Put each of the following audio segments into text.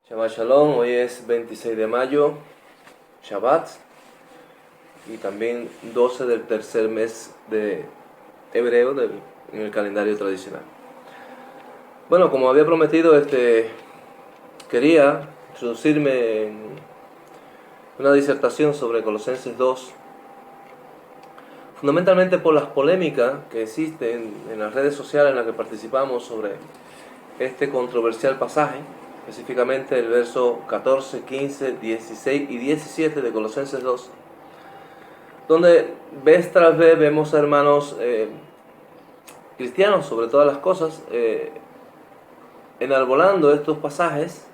Shabbat Shalom, hoy es 26 de mayo, Shabbat, y también 12 del tercer mes de hebreo en el calendario tradicional. Bueno, como había prometido, quería introducirme en una disertación sobre Colosenses 2, fundamentalmente por las polémicas que existen en las redes sociales en las que participamos sobre este controversial pasaje, específicamente el verso 14, 15, 16 y 17 de Colosenses 2, donde vez tras vez vemos a hermanos cristianos, sobre todas las cosas, enarbolando estos pasajes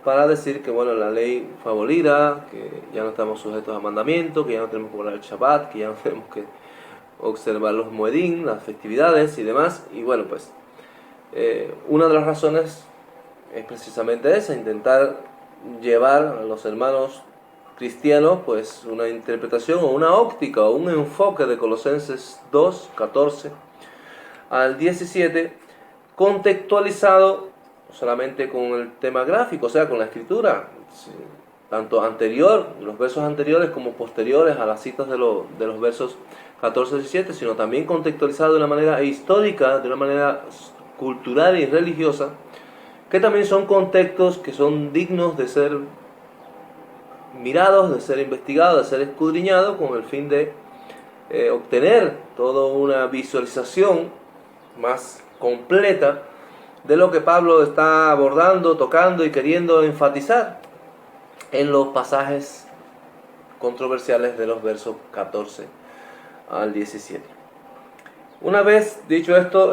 para decir que bueno, la ley fue abolida, que ya no estamos sujetos a mandamientos, que ya no tenemos que guardar el Shabbat, que ya no tenemos que observar los Moedín, las festividades y demás. Y bueno, pues una de las razones es precisamente esa, intentar llevar a los hermanos cristianos pues una interpretación o una óptica o un enfoque de Colosenses 2, 14 al 17, contextualizado solamente con el tema gráfico, o sea, con la escritura, tanto anterior, los versos anteriores como posteriores a las citas de los versos 14 y 17, sino también contextualizado de una manera histórica, de una manera cultural y religiosa, que también son contextos que son dignos de ser mirados, de ser investigados, de ser escudriñados, con el fin de obtener toda una visualización más completa de lo que Pablo está abordando, tocando y queriendo enfatizar en los pasajes controversiales de los versos 14 al 17. Una vez dicho esto,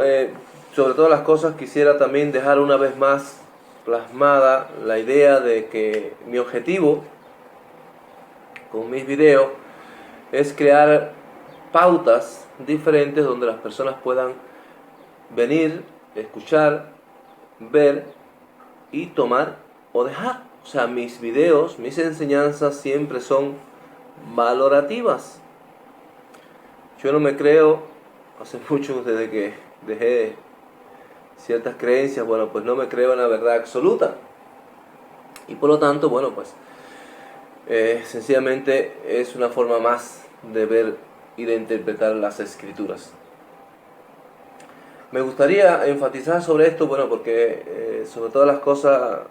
sobre todas las cosas quisiera también dejar una vez más plasmada la idea de que mi objetivo con mis videos es crear pautas diferentes donde las personas puedan venir, escuchar, ver y tomar o dejar. O sea, mis videos, mis enseñanzas siempre son valorativas. Yo no me creo, hace mucho desde que dejé ciertas creencias, bueno, pues no me creo en la verdad absoluta. Y por lo tanto, bueno, pues sencillamente es una forma más de ver y de interpretar las escrituras. Me gustaría enfatizar sobre esto, bueno, porque sobre todas las cosas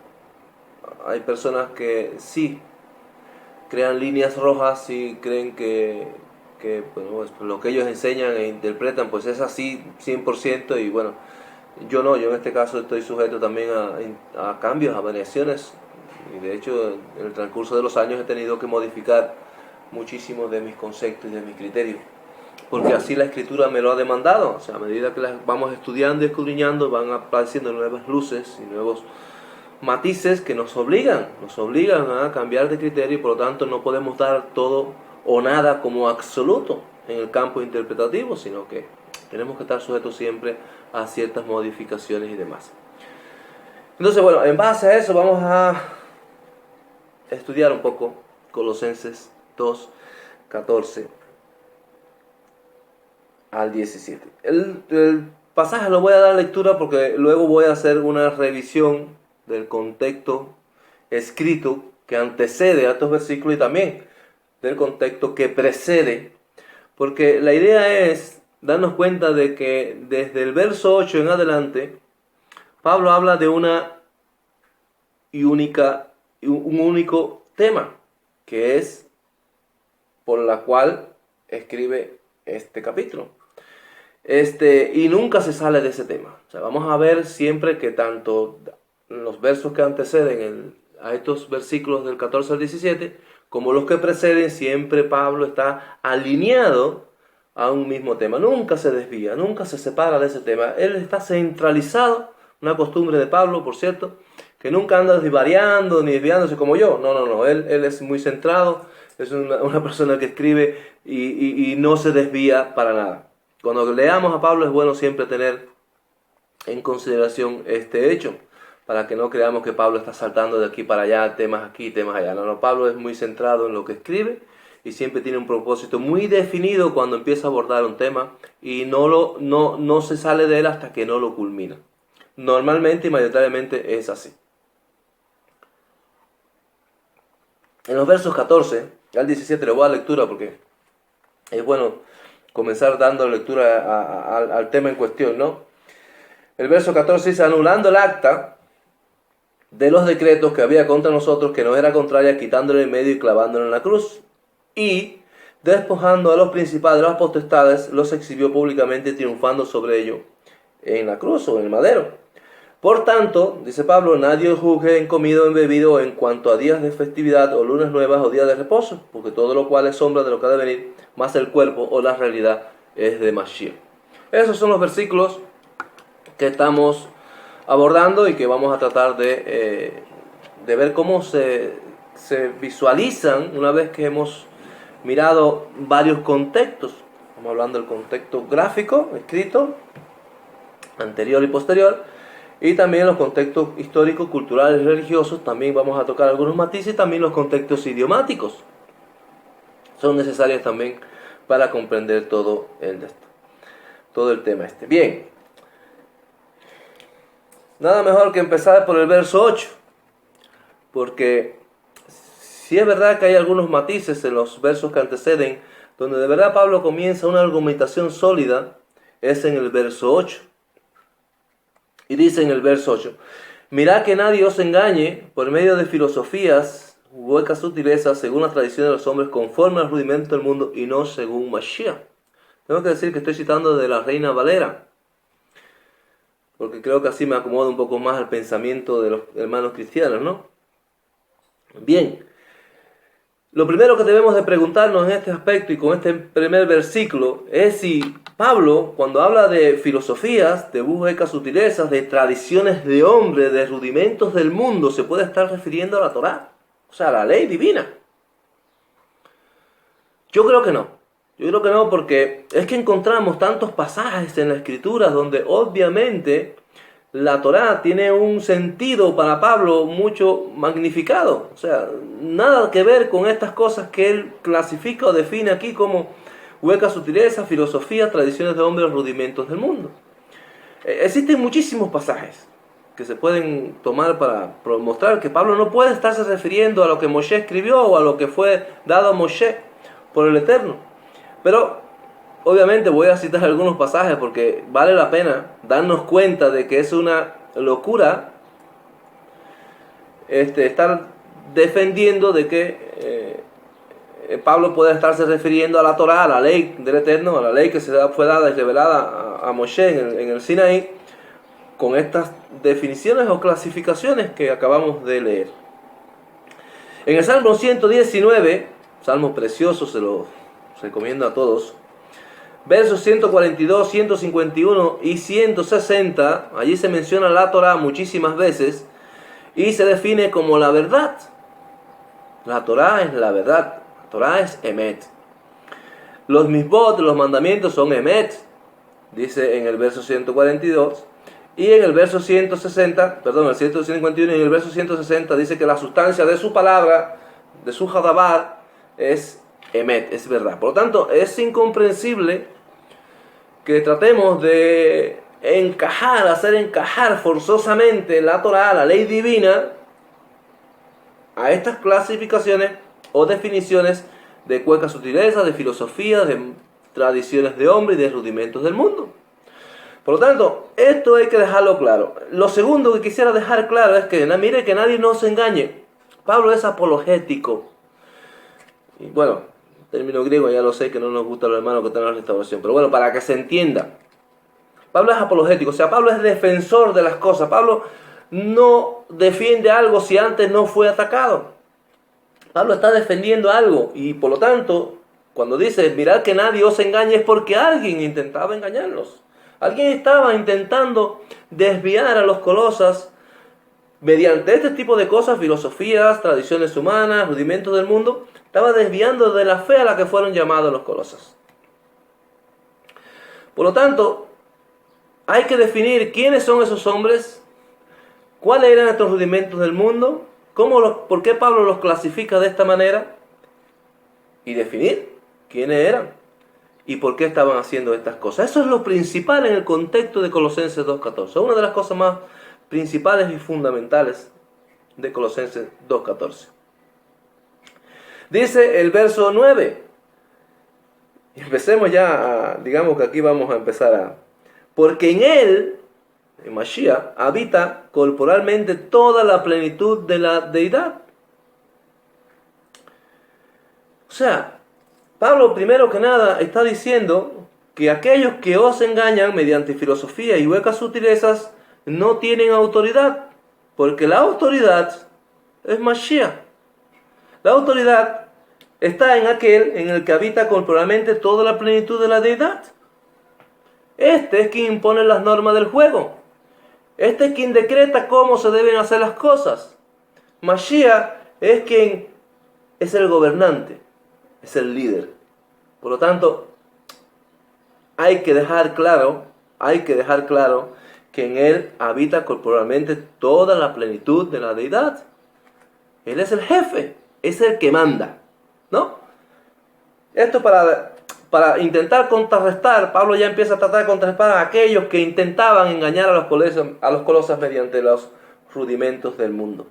hay personas que sí crean líneas rojas y creen que bueno, pues, lo que ellos enseñan e interpretan pues es así 100%, y bueno, yo no, yo en este caso estoy sujeto también a cambios, a variaciones, y de hecho en el transcurso de los años he tenido que modificar muchísimos de mis conceptos y de mis criterios, porque así la escritura me lo ha demandado. O sea, a medida que las vamos estudiando y escudriñando, van apareciendo nuevas luces y nuevos matices que nos obligan a cambiar de criterio, y por lo tanto no podemos dar todo o nada como absoluto en el campo interpretativo, sino que tenemos que estar sujetos siempre a ciertas modificaciones y demás. Entonces, bueno, en base a eso vamos a estudiar un poco Colosenses 2, 14 al 17. El pasaje lo voy a dar lectura porque luego voy a hacer una revisión del contexto escrito que antecede a estos versículos y también del contexto que precede, porque la idea es darnos cuenta de que desde el verso 8 en adelante Pablo habla de un único tema, que es por la cual escribe este capítulo. Y nunca se sale de ese tema. O sea, vamos a ver siempre que tanto los versos que anteceden a estos versículos del 14 al 17, como los que preceden, siempre Pablo está alineado a un mismo tema. Nunca se desvía, nunca se separa de ese tema. Él está centralizado, una costumbre de Pablo, por cierto, que nunca anda desvariando ni desviándose como yo. No. Él es muy centrado, es una persona que escribe y no se desvía para nada. Cuando leamos a Pablo es bueno siempre tener en consideración este hecho, para que no creamos que Pablo está saltando de aquí para allá, temas aquí, temas allá. No, Pablo es muy centrado en lo que escribe y siempre tiene un propósito muy definido cuando empieza a abordar un tema, y no se sale de él hasta que no lo culmina. Normalmente y mayoritariamente es así. En los versos 14 al 17, le voy a dar lectura porque es bueno comenzar dando lectura al tema en cuestión, ¿no? El verso 14 dice: anulando el acta de los decretos que había contra nosotros, que nos era contraria, quitándole en medio y clavándolo en la cruz. Y despojando a los principales de las potestades, los exhibió públicamente, triunfando sobre ellos en la cruz o en el madero. Por tanto, dice Pablo, nadie os juzgue en comido o en bebido en cuanto a días de festividad o lunas nuevas o días de reposo, porque todo lo cual es sombra de lo que ha de venir, más el cuerpo o la realidad es de Mashiach. Esos son los versículos que estamos abordando y que vamos a tratar de ver cómo se visualizan una vez que hemos mirado varios contextos. Estamos hablando del contexto gráfico, escrito, anterior y posterior, y también los contextos históricos, culturales y religiosos. También vamos a tocar algunos matices, y también los contextos idiomáticos son necesarios también para comprender todo el tema este. Bien, nada mejor que empezar por el verso 8, porque si es verdad que hay algunos matices en los versos que anteceden, donde de verdad Pablo comienza una argumentación sólida, es en el verso 8. Y dice en el verso 8: mirad que nadie os engañe por medio de filosofías, huecas sutilezas, según la tradición de los hombres, conforme al rudimento del mundo, y no según Mashiach. Tengo que decir que estoy citando de la Reina Valera, porque creo que así me acomoda un poco más al pensamiento de los hermanos cristianos, ¿no? Bien, lo primero que debemos de preguntarnos en este aspecto y con este primer versículo es si Pablo, cuando habla de filosofías, de huecas sutilezas, de tradiciones de hombre, de rudimentos del mundo, se puede estar refiriendo a la Torá, o sea, a la ley divina. Yo creo que no. Yo creo que no, porque es que encontramos tantos pasajes en la Escritura donde obviamente la Torá tiene un sentido para Pablo mucho magnificado. O sea, nada que ver con estas cosas que él clasifica o define aquí como huecas sutilezas, filosofías, tradiciones de hombres, rudimentos del mundo. Existen muchísimos pasajes que se pueden tomar para mostrar que Pablo no puede estarse refiriendo a lo que Moshe escribió o a lo que fue dado a Moshe por el Eterno. Pero obviamente voy a citar algunos pasajes porque vale la pena darnos cuenta de que es una locura estar defendiendo de que Pablo puede estarse refiriendo a la Torá, a la ley del Eterno, a la ley que fue dada y revelada a Moshe en el Sinaí, con estas definiciones o clasificaciones que acabamos de leer. En el Salmo 119, salmo precioso, se lo recomiendo a todos, versos 142, 151 y 160, allí se menciona la Torá muchísimas veces y se define como la verdad. La Torá es la verdad, la Torá es Emet. Los misbot, los mandamientos son Emet, dice en el verso 142, y en el verso 160, perdón, el 151 y en el verso 160 dice que la sustancia de su palabra, de su Hadabar, es Emet, es verdad. Por lo tanto, es incomprensible que tratemos de hacer encajar forzosamente la Torá, la ley divina, a estas clasificaciones o definiciones de huecas sutilezas, de filosofías, de tradiciones de hombre y de rudimentos del mundo. Por lo tanto, esto hay que dejarlo claro. Lo segundo que quisiera dejar claro es que mire que nadie nos engañe. Pablo es apologético. Y bueno, término griego ya lo sé que no nos gusta a los hermanos que están en la restauración, pero bueno, para que se entienda, Pablo es apologético, o sea, Pablo es defensor de las cosas. Pablo no defiende algo si antes no fue atacado. Pablo está defendiendo algo y por lo tanto, cuando dice mirad que nadie os engañe, es porque alguien intentaba engañarlos. Alguien estaba intentando desviar a los colosas mediante este tipo de cosas, filosofías, tradiciones humanas, rudimentos del mundo. Estaba desviando de la fe a la que fueron llamados los colosas. Por lo tanto, hay que definir quiénes son esos hombres, cuáles eran estos rudimentos del mundo, por qué Pablo los clasifica de esta manera, y definir quiénes eran y por qué estaban haciendo estas cosas. Eso es lo principal en el contexto de Colosenses 2.14. Una de las cosas más principales y fundamentales de Colosenses 2.14. Dice el verso 9. Empecemos ya, digamos que aquí vamos a empezar a... Porque en él, en Mashiach, habita corporalmente toda la plenitud de la deidad. O sea, Pablo primero que nada está diciendo que aquellos que os engañan mediante filosofía y huecas sutilezas no tienen autoridad, porque la autoridad es Mashiach. La autoridad está en aquel en el que habita corporalmente toda la plenitud de la deidad. Este es quien impone las normas del juego. Este es quien decreta cómo se deben hacer las cosas. Mashiach es quien es el gobernante, es el líder. Por lo tanto, hay que dejar claro que en él habita corporalmente toda la plenitud de la deidad. Él es el jefe, es el que manda, ¿no? Esto para intentar contrarrestar, Pablo ya empieza a tratar de contrarrestar a aquellos que intentaban engañar a los colosas mediante los rudimentos del mundo.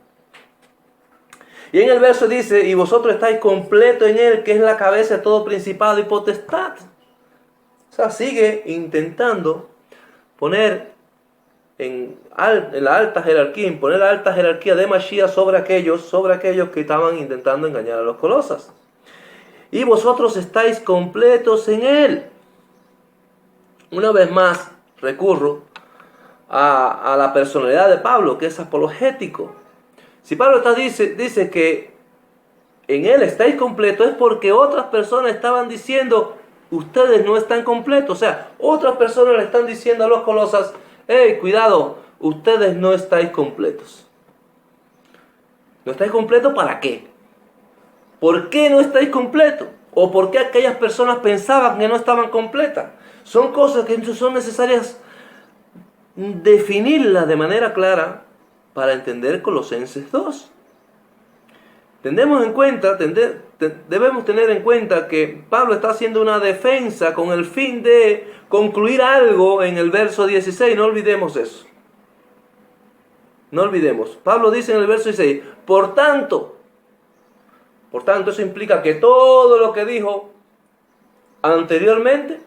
Y en el verso dice, y vosotros estáis completos en él, que es la cabeza de todo principado y potestad. O sea, sigue intentando poner en la alta jerarquía, imponer la alta jerarquía de Mashiach sobre aquellos que estaban intentando engañar a los colosas. Y vosotros estáis completos en él. Una vez más recurro a la personalidad de Pablo, que es apologético. Si Pablo dice que en él estáis completos, es porque otras personas estaban diciendo, ustedes no están completos. O sea, otras personas le están diciendo a los colosas, hey, cuidado, ustedes no estáis completos. ¿No estáis completos para qué? ¿Por qué no estáis completos? ¿O por qué aquellas personas pensaban que no estaban completas? Son cosas que son necesarias definirlas de manera clara para entender Colosenses 2. Debemos tener en cuenta que Pablo está haciendo una defensa con el fin de concluir algo en el verso 16. No olvidemos eso. No olvidemos. Pablo dice en el verso 16, por tanto, eso implica que todo lo que dijo anteriormente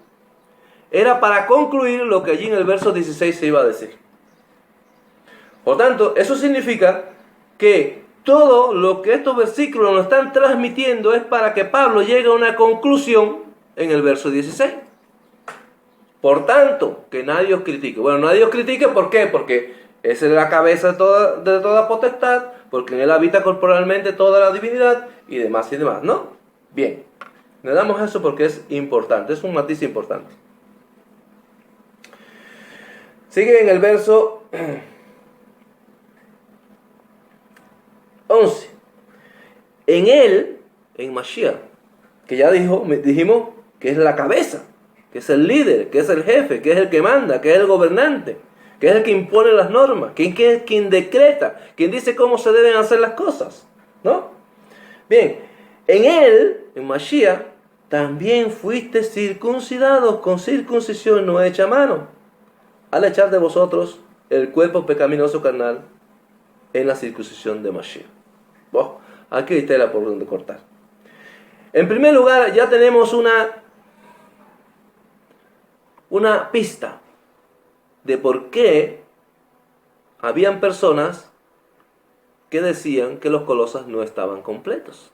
era para concluir lo que allí en el verso 16 se iba a decir. Por tanto, eso significa que todo lo que estos versículos nos están transmitiendo es para que Pablo llegue a una conclusión en el verso 16. Por tanto, que nadie os critique. Bueno, nadie os critique, ¿por qué? Porque esa es la cabeza de toda potestad, porque en él habita corporalmente toda la divinidad y demás, ¿no? Bien, le damos eso porque es importante, es un matiz importante. Sigue en el verso 11. En él, en Mashiach, que ya dijimos que es la cabeza, que es el líder, que es el jefe, que es el que manda, que es el gobernante, que es el que impone las normas, que es quien decreta, quien dice cómo se deben hacer las cosas, ¿no? Bien, en él, en Mashiach, también fuiste circuncidados con circuncisión no hecha a mano, al echar de vosotros el cuerpo pecaminoso carnal en la circuncisión de Mashiach. Aquí hay tela por donde cortar. En primer lugar, ya tenemos una pista de por qué habían personas que decían que los colosas no estaban completos.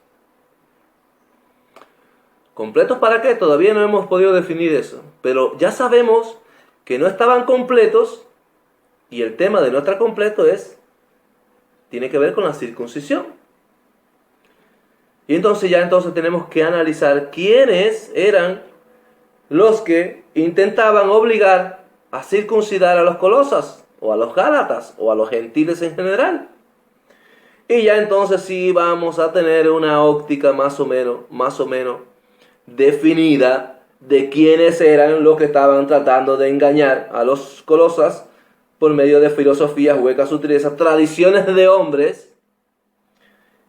¿Completos para qué? Todavía no hemos podido definir eso. Pero ya sabemos que no estaban completos y el tema de no estar completo tiene que ver con la circuncisión. Y entonces tenemos que analizar quiénes eran los que intentaban obligar a circuncidar a los colosas, o a los gálatas, o a los gentiles en general. Y ya entonces sí vamos a tener una óptica más o menos definida de quiénes eran los que estaban tratando de engañar a los colosas por medio de filosofías huecas, sutilezas, tradiciones de hombres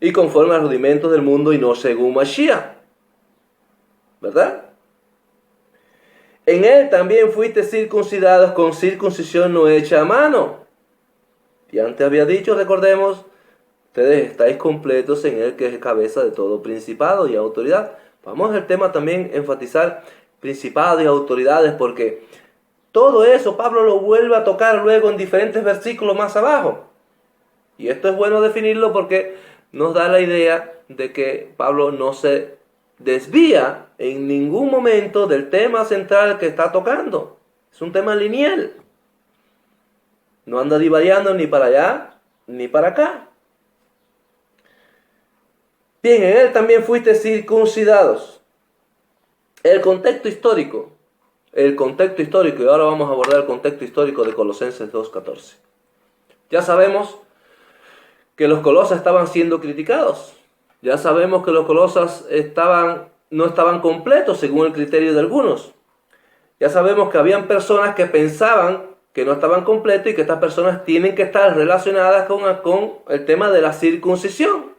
y conforme a los rudimentos del mundo y no según Mashiach. ¿Verdad? En él también fuiste circuncidados con circuncisión no hecha a mano. Y antes había dicho, recordemos, Ustedes estáis completos en Él, que es cabeza de todo principado y autoridad. Vamos al tema también enfatizar principados y autoridades, porque todo eso Pablo lo vuelve a tocar luego en diferentes versículos más abajo. Y esto es bueno definirlo porque nos da la idea de que Pablo no se desvía en ningún momento del tema central que está tocando. Es un tema lineal. No anda divariando ni para allá ni para acá. Bien, en él también fuiste circuncidados. El contexto histórico, y ahora vamos a abordar el contexto histórico de Colosenses 2:14. Ya sabemos que los colosas estaban siendo criticados. Ya sabemos que los colosas no estaban completos según el criterio de algunos. Ya sabemos que habían personas que pensaban que no estaban completos y que estas personas tienen que estar relacionadas con el tema de la circuncisión.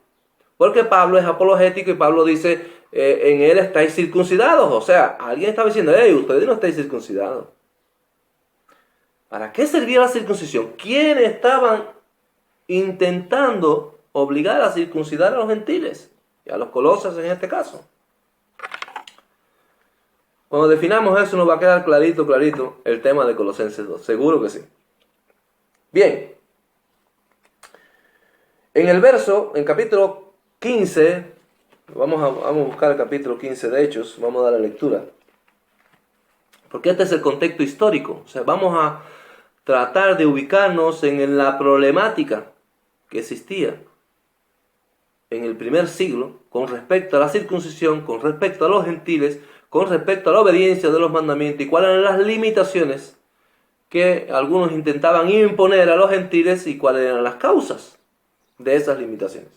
Porque Pablo es apologético y Pablo dice, en él estáis circuncidados. O sea, alguien estaba diciendo, hey, ustedes no estáis circuncidados. ¿Para qué servía la circuncisión? ¿Quiénes estaban intentando obligar a circuncidar a los gentiles? Y a los colosas en este caso. Cuando definamos eso nos va a quedar clarito el tema de Colosenses 2. Seguro que sí. Bien. En capítulo 15, vamos a buscar el capítulo 15 de Hechos, vamos a dar la lectura. Porque este es el contexto histórico. O sea, vamos a tratar de ubicarnos en la problemática que existía en el primer siglo con respecto a la circuncisión, con respecto a los gentiles, con respecto a la obediencia de los mandamientos y cuáles eran las limitaciones que algunos intentaban imponer a los gentiles y cuáles eran las causas de esas limitaciones.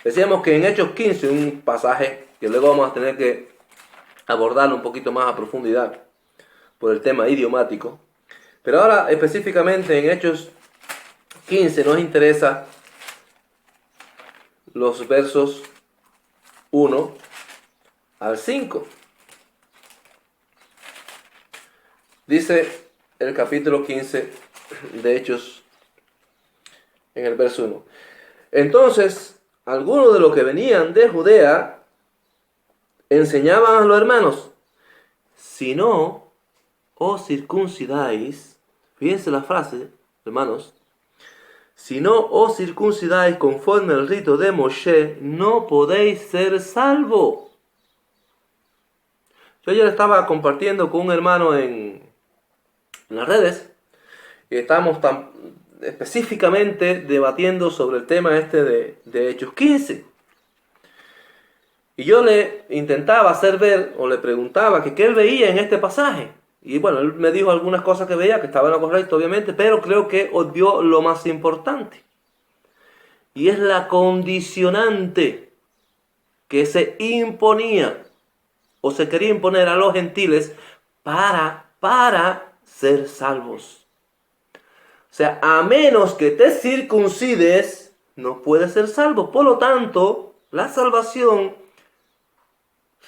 Decíamos que en Hechos 15, un pasaje que luego vamos a tener que abordarlo un poquito más a profundidad por el tema idiomático, pero ahora específicamente en Hechos 15 nos interesa los versos 1 al 5. Dice el capítulo 15 de Hechos en el verso 1. Entonces, algunos de los que venían de Judea enseñaban a los hermanos, si no os circuncidáis, fíjense la frase, hermanos, si no os circuncidáis conforme al rito de Moshe, no podéis ser salvos. Yo ayer estaba compartiendo con un hermano en las redes y estábamos específicamente debatiendo sobre el tema de Hechos 15. Y yo le intentaba hacer ver, o le preguntaba que qué él veía en este pasaje. Y bueno, él me dijo algunas cosas que veía, que estaban correctas obviamente, pero creo que obvió lo más importante. Y es la condicionante que se imponía, o se quería imponer a los gentiles para ser salvos. O sea, a menos que te circuncides, no puedes ser salvo. Por lo tanto, la salvación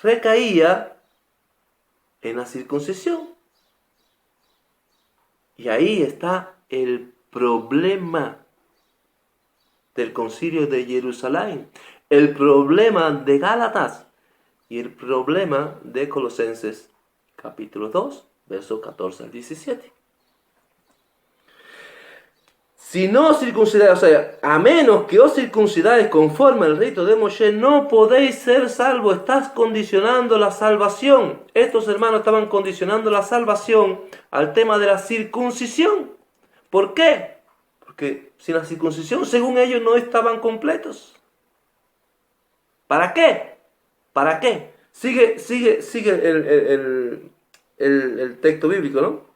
recaía en la circuncisión. Y ahí está el problema del Concilio de Jerusalén, el problema de Gálatas y el problema de Colosenses capítulo 2, versos 14 al 17. Si no os circuncidáis, o sea, a menos que os circuncidáis conforme al rito de Moshe, no podéis ser salvos. Estás condicionando la salvación. Estos hermanos estaban condicionando la salvación al tema de la circuncisión. ¿Por qué? Porque sin la circuncisión, según ellos, no estaban completos. ¿Para qué? ¿Para qué? Sigue el texto bíblico, ¿no?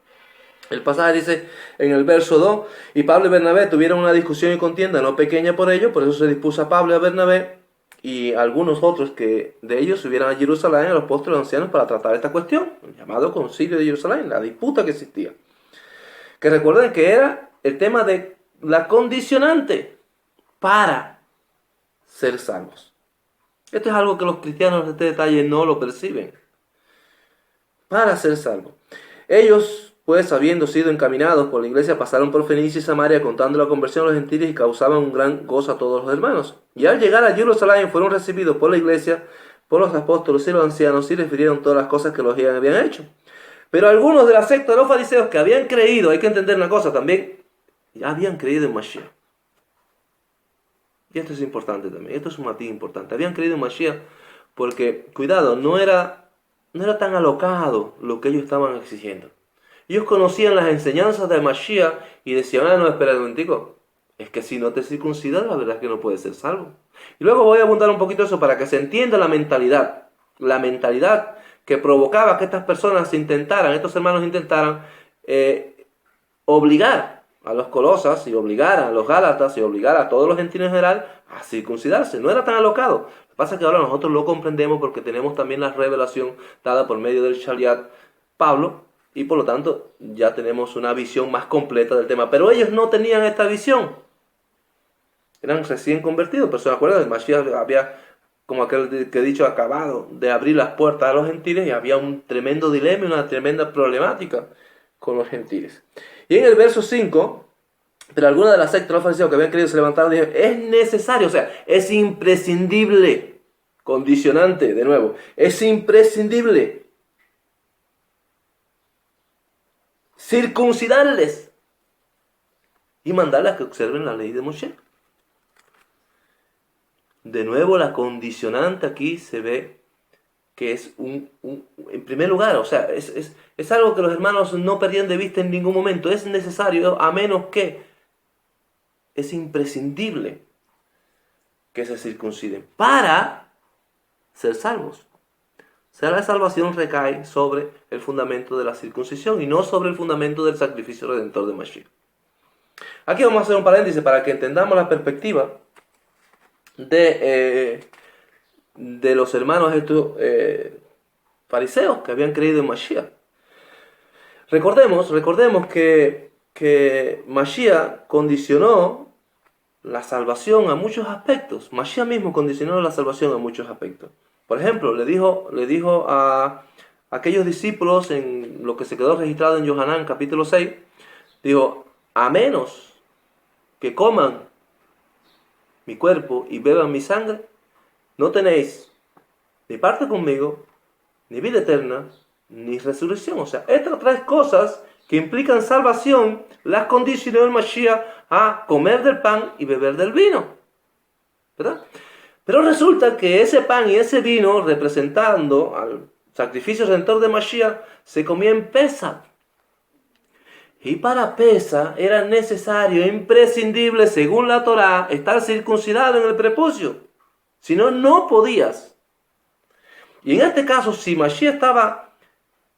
El pasaje dice en el verso 2, y Pablo y Bernabé tuvieron una discusión y contienda no pequeña por ello, por eso se dispuso a Pablo y a Bernabé y algunos otros que de ellos subieran a Jerusalén a los apóstoles ancianos para tratar esta cuestión, el llamado Concilio de Jerusalén, la disputa que existía. Que recuerden que era el tema de la condicionante para ser salvos. Esto es algo que los cristianos en este detalle no lo perciben. Para ser salvos. Ellos pues, habiendo sido encaminados por la iglesia, pasaron por Fenicia y Samaria, contando la conversión a los gentiles y causaban un gran gozo a todos los hermanos. Y al llegar a Jerusalén fueron recibidos por la iglesia, por los apóstoles y los ancianos, y refirieron todas las cosas que los habían hecho. Pero algunos de la secta de los fariseos que habían creído, hay que entender una cosa también, habían creído en Mashiach. Y esto es importante también, esto es un matiz importante. Habían creído en Mashiach porque, cuidado, no era tan alocado lo que ellos estaban exigiendo. Ellos conocían las enseñanzas de Mashiach y decían, no, espera un momentico, es que si no te circuncidas, la verdad es que no puedes ser salvo. Y luego voy a abundar un poquito eso para que se entienda la mentalidad que provocaba que estas personas estos hermanos intentaran obligar a los colosas y obligar a los gálatas y obligar a todos los gentiles en general a circuncidarse. No era tan alocado. Lo que pasa es que ahora nosotros lo comprendemos porque tenemos también la revelación dada por medio del Shaliat Pablo y por lo tanto ya tenemos una visión más completa del tema. Pero ellos no tenían esta visión. Eran recién convertidos. Pero se acuerdan, el Mashiach había, como aquel que he dicho, acabado de abrir las puertas a los gentiles y había un tremendo dilema y una tremenda problemática con los gentiles. Y en el verso 5, pero algunas de las sectas de los fariseos que habían querido se levantaron y dijeron, es necesario, o sea, es imprescindible, condicionante, de nuevo, es imprescindible circuncidarles y mandarles a que observen la ley de Moshe. De nuevo, la condicionante aquí se ve que es en primer lugar, o sea, es algo que los hermanos no perdían de vista en ningún momento. Es necesario, a menos que es imprescindible que se circunciden para ser salvos. O sea, la salvación recae sobre el fundamento de la circuncisión y no sobre el fundamento del sacrificio redentor de Mashiach. Aquí vamos a hacer un paréntesis para que entendamos la perspectiva de los hermanos estos fariseos que habían creído en Mashiach. Recordemos que Mashiach condicionó la salvación a muchos aspectos. Mashiach mismo condicionó la salvación a muchos aspectos. Por ejemplo, le dijo a aquellos discípulos en lo que se quedó registrado en Yohanan capítulo 6, dijo, a menos que coman mi cuerpo y beban mi sangre, no tenéis ni parte conmigo, ni vida eterna, ni resurrección. O sea, estas tres cosas que implican salvación, las condicionó el Mashiach a comer del pan y beber del vino. ¿Verdad? Pero resulta que ese pan y ese vino, representando al sacrificio redentor de Mashiach, se comía en Pesach. Y para Pesach era necesario, imprescindible, según la Torá, estar circuncidado en el prepucio. Si no, no podías. Y en este caso, si Mashiach estaba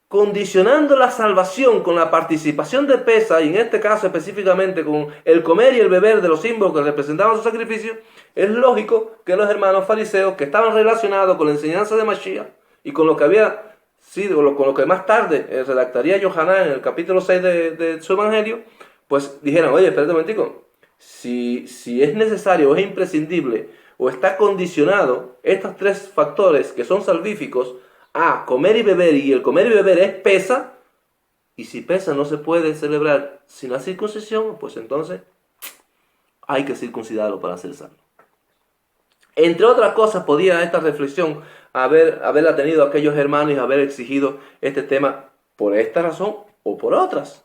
condicionando la salvación con la participación de Pesach, y en este caso específicamente con el comer y el beber de los símbolos que representaban su sacrificio, es lógico que los hermanos fariseos que estaban relacionados con la enseñanza de Mashiach y con lo que había sido, con lo que más tarde redactaría Yohanan en el capítulo 6 de su evangelio, pues dijeron, oye, espérate un momentico, si es necesario o es imprescindible o está condicionado estos tres factores que son salvíficos a comer y beber, y el comer y beber es Pesach, y si Pesach no se puede celebrar sin la circuncisión, pues entonces hay que circuncidarlo para ser salvo. Entre otras cosas, podía esta reflexión haberla tenido aquellos hermanos y haber exigido este tema por esta razón o por otras.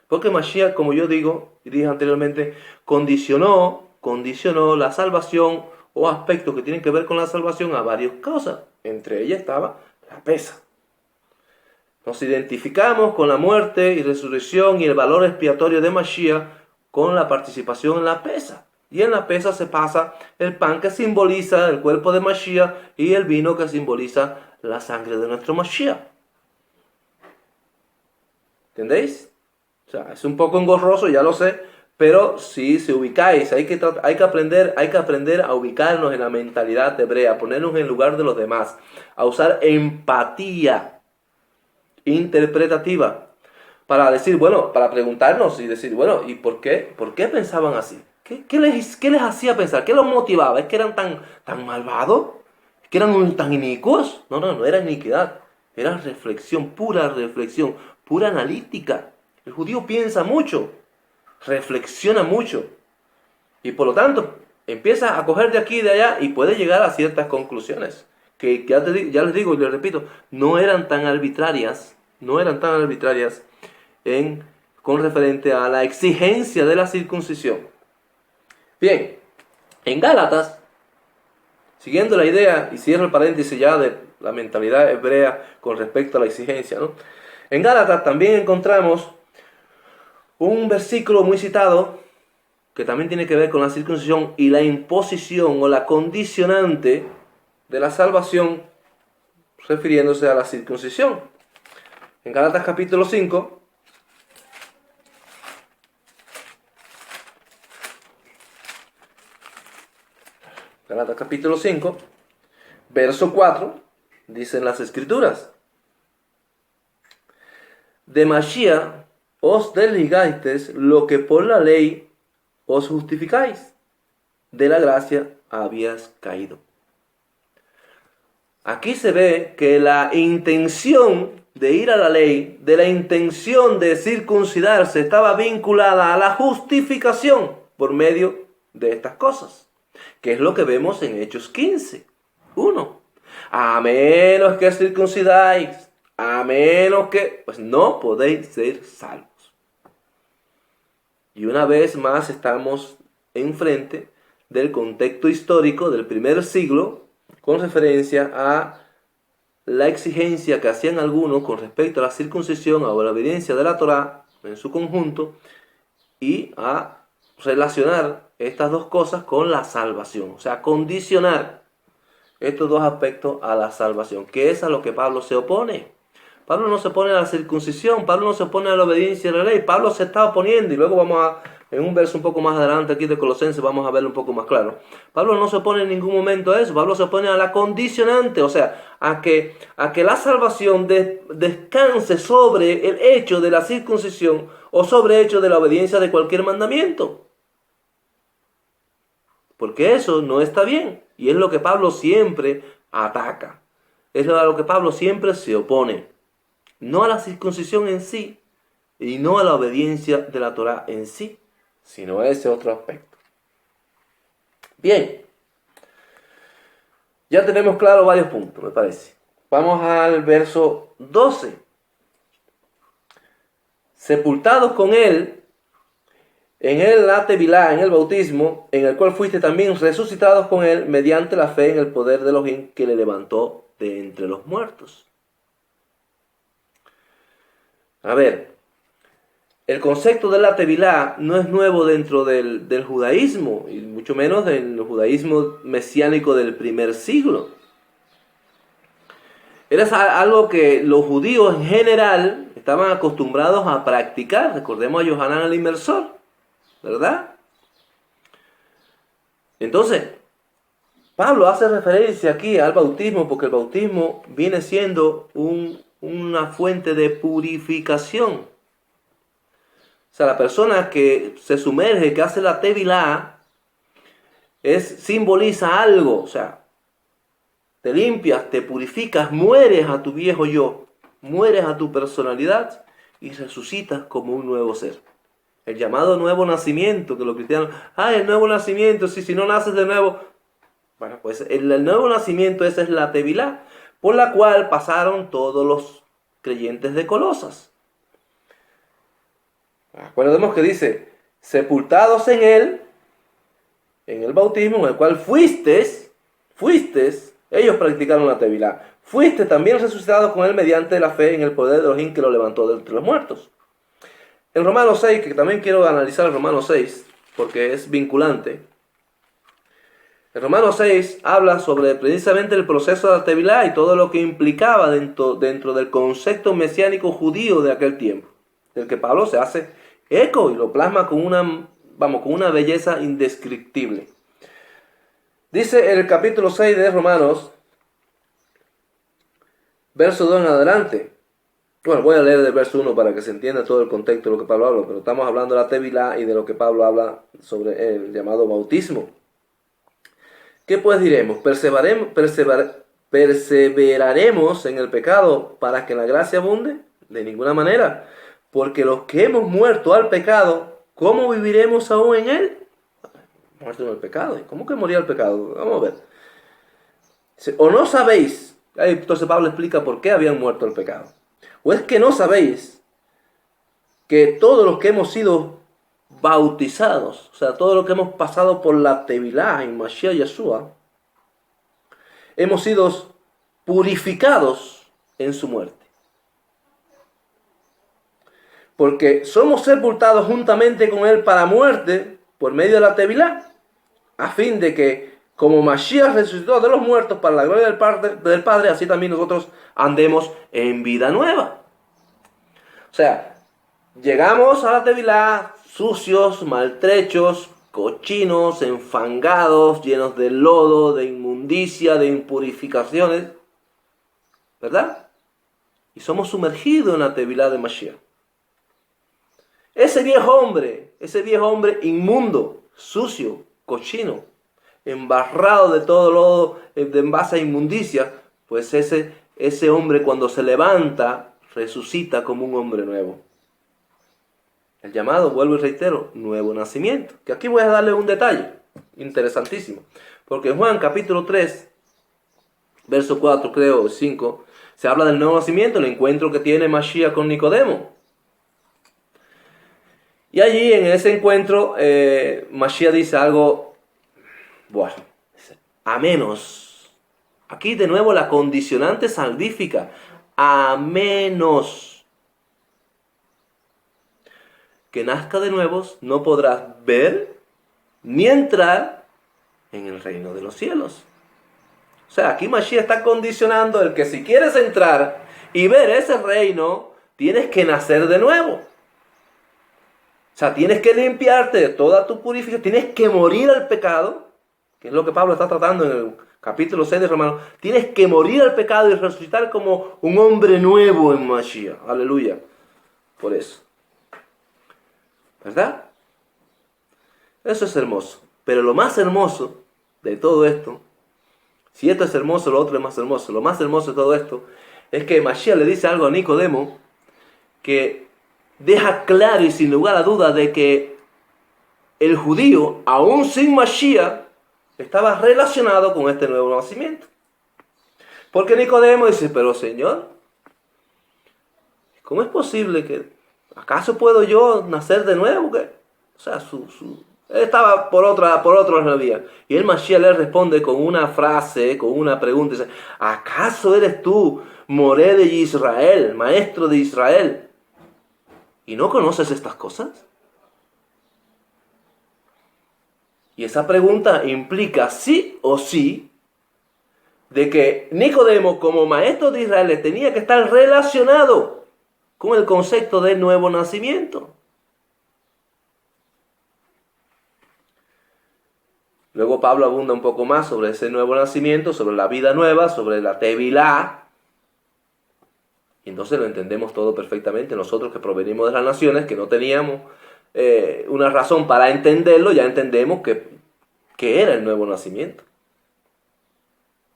Porque Mashiach, como yo digo y dije anteriormente, condicionó la salvación o aspectos que tienen que ver con la salvación a varias cosas. Entre ellas estaba la Pesach. Nos identificamos con la muerte y resurrección y el valor expiatorio de Mashiach con la participación en la Pesach. Y en la Pesach se pasa el pan que simboliza el cuerpo de Mashiach y el vino que simboliza la sangre de nuestro Mashiach. ¿Entendéis? O sea, es un poco engorroso, ya lo sé, pero si se ubicáis, hay que aprender a ubicarnos en la mentalidad hebrea, a ponernos en el lugar de los demás, a usar empatía interpretativa para decir, para preguntarnos y decir, ¿y por qué pensaban así? ¿Qué les hacía pensar? ¿Qué los motivaba? ¿Es que eran tan malvados? ¿Es que eran tan inicuos? No era iniquidad. Era reflexión, pura analítica. El judío piensa mucho, reflexiona mucho y por lo tanto empieza a coger de aquí y de allá y puede llegar a ciertas conclusiones que ya les digo y les repito, no eran tan arbitrarias con referente a la exigencia de la circuncisión. Bien, en Gálatas, siguiendo la idea, y cierro el paréntesis ya de la mentalidad hebrea con respecto a la exigencia, ¿no? En Gálatas también encontramos un versículo muy citado que también tiene que ver con la circuncisión y la imposición o la condicionante de la salvación, refiriéndose a la circuncisión. En Gálatas capítulo 5, Gálatas capítulo 5, verso 4, dicen las Escrituras: de Mashiach os desligasteis lo que por la ley os justificáis, de la gracia habías caído. Aquí se ve que la intención de ir a la ley, de la intención de circuncidarse, estaba vinculada a la justificación por medio de estas cosas, que es lo que vemos en Hechos 15, 1. A menos que circuncidáis, a menos que, pues no podéis ser salvos. Y una vez más estamos enfrente del contexto histórico del primer siglo con referencia a la exigencia que hacían algunos con respecto a la circuncisión o a la obediencia de la Torá en su conjunto y a relacionar estas dos cosas con la salvación, o sea, condicionar estos dos aspectos a la salvación, que es a lo que Pablo se opone. Pablo no se opone a la circuncisión, Pablo no se opone a la obediencia de la ley, Pablo se está oponiendo, y luego vamos a, en un verso un poco más adelante aquí de Colosenses, vamos a verlo un poco más claro. Pablo no se opone en ningún momento a eso, Pablo se opone a la condicionante, o sea, a que la salvación descanse sobre el hecho de la circuncisión o sobre el hecho de la obediencia de cualquier mandamiento. Porque eso no está bien, y es lo que Pablo siempre ataca, es a lo que Pablo siempre se opone. No a la circuncisión en sí, y no a la obediencia de la Torá en sí, sino a ese otro aspecto. Bien, ya tenemos claro varios puntos, me parece. Vamos al verso 12. Sepultados con él en el Tevilá, en el bautismo, en el cual fuiste también resucitados con él mediante la fe en el poder de Elohim que le levantó de entre los muertos. A ver, el concepto de la Tevilá no es nuevo dentro del judaísmo, y mucho menos del judaísmo mesiánico del primer siglo. Era algo que los judíos en general estaban acostumbrados a practicar. Recordemos a Yohanan el Inmersor, ¿verdad? Entonces, Pablo hace referencia aquí al bautismo porque el bautismo viene siendo una fuente de purificación. O sea, la persona que se sumerge, que hace la tevilá, simboliza algo. O sea, te limpias, te purificas, mueres a tu viejo yo, mueres a tu personalidad y resucitas como un nuevo ser. El llamado nuevo nacimiento, que los cristianos, el nuevo nacimiento, si no naces de nuevo. Bueno, pues el nuevo nacimiento, esa es la tevilá, por la cual pasaron todos los creyentes de Colosas. Recordemos que dice, sepultados en él, en el bautismo, en el cual fuiste, ellos practicaron la tevilá. Fuiste también resucitados con él mediante la fe en el poder de Elohim que lo levantó de entre los muertos. En Romanos 6, que también quiero analizar el Romanos 6, porque es vinculante. En Romanos 6 habla sobre precisamente el proceso de la tevilá y todo lo que implicaba dentro del concepto mesiánico judío de aquel tiempo, del que Pablo se hace eco y lo plasma con una belleza indescriptible. Dice el capítulo 6 de Romanos, verso 2 en adelante. Bueno, voy a leer del verso 1 para que se entienda todo el contexto de lo que Pablo habla, pero estamos hablando de la tevilá y de lo que Pablo habla sobre el llamado bautismo. ¿Qué pues diremos? ¿Perseveraremos en el pecado para que la gracia abunde? De ninguna manera. Porque los que hemos muerto al pecado, ¿cómo viviremos aún en él? Muerto en el pecado. ¿Y cómo que moría el pecado? Vamos a ver. ¿O no sabéis? Ahí entonces Pablo explica por qué habían muerto el pecado. ¿O es que no sabéis que todos los que hemos sido bautizados, o sea, todos los que hemos pasado por la Tevilá en Mashiach Yeshua, hemos sido purificados en su muerte? Porque somos sepultados juntamente con él para muerte por medio de la Tevilá, a fin de que, como Mashiach resucitó de los muertos para la gloria del Padre, así también nosotros andemos en vida nueva. O sea, llegamos a la Tevilá sucios, maltrechos, cochinos, enfangados, llenos de lodo, de inmundicia, de impurificaciones, ¿verdad? Y somos sumergidos en la Tevilá de Mashiach. Ese viejo hombre inmundo, sucio, cochino, embarrado de todo lodo, en base a inmundicia, pues ese hombre cuando se levanta, resucita como un hombre nuevo. El llamado, vuelvo y reitero, nuevo nacimiento. Que aquí voy a darle un detalle interesantísimo. Porque en Juan capítulo 3, verso 4, creo, 5, se habla del nuevo nacimiento, el encuentro que tiene Mashiach con Nicodemo. Y allí en ese encuentro, Mashiach dice algo, bueno, a menos. Aquí de nuevo la condicionante salvífica, a menos que nazca de nuevo, no podrás ver ni entrar en el reino de los cielos. O sea, aquí Mashiach está condicionando el que si quieres entrar y ver ese reino, tienes que nacer de nuevo. O sea, tienes que limpiarte de toda tu purificación, tienes que morir al pecado, que es lo que Pablo está tratando en el capítulo 6 de Romanos. Tienes que morir al pecado y resucitar como un hombre nuevo en Mashiach. Aleluya. Por eso. ¿Verdad? Eso es hermoso. Pero lo más hermoso de todo esto, si esto es hermoso, lo otro es más hermoso. Lo más hermoso de todo esto es que Mashiach le dice algo a Nicodemo que deja claro y sin lugar a duda de que el judío, aún sin Mashiach, estaba relacionado con este nuevo nacimiento. Porque Nicodemo dice, pero Señor, ¿cómo es posible que, acaso puedo yo nacer de nuevo? O sea, él estaba por otra vía. Y el Mashiach le responde con una frase, con una pregunta, dice, ¿acaso eres tú, Moré de Israel, maestro de Israel, y no conoces estas cosas? Y esa pregunta implica sí o sí de que Nicodemo como maestro de Israel tenía que estar relacionado con el concepto del nuevo nacimiento. Luego Pablo abunda un poco más sobre ese nuevo nacimiento, sobre la vida nueva, sobre la Tevilá. Y entonces lo entendemos todo perfectamente. Nosotros que provenimos de las naciones, que no teníamos una razón para entenderlo, ya entendemos que era el nuevo nacimiento.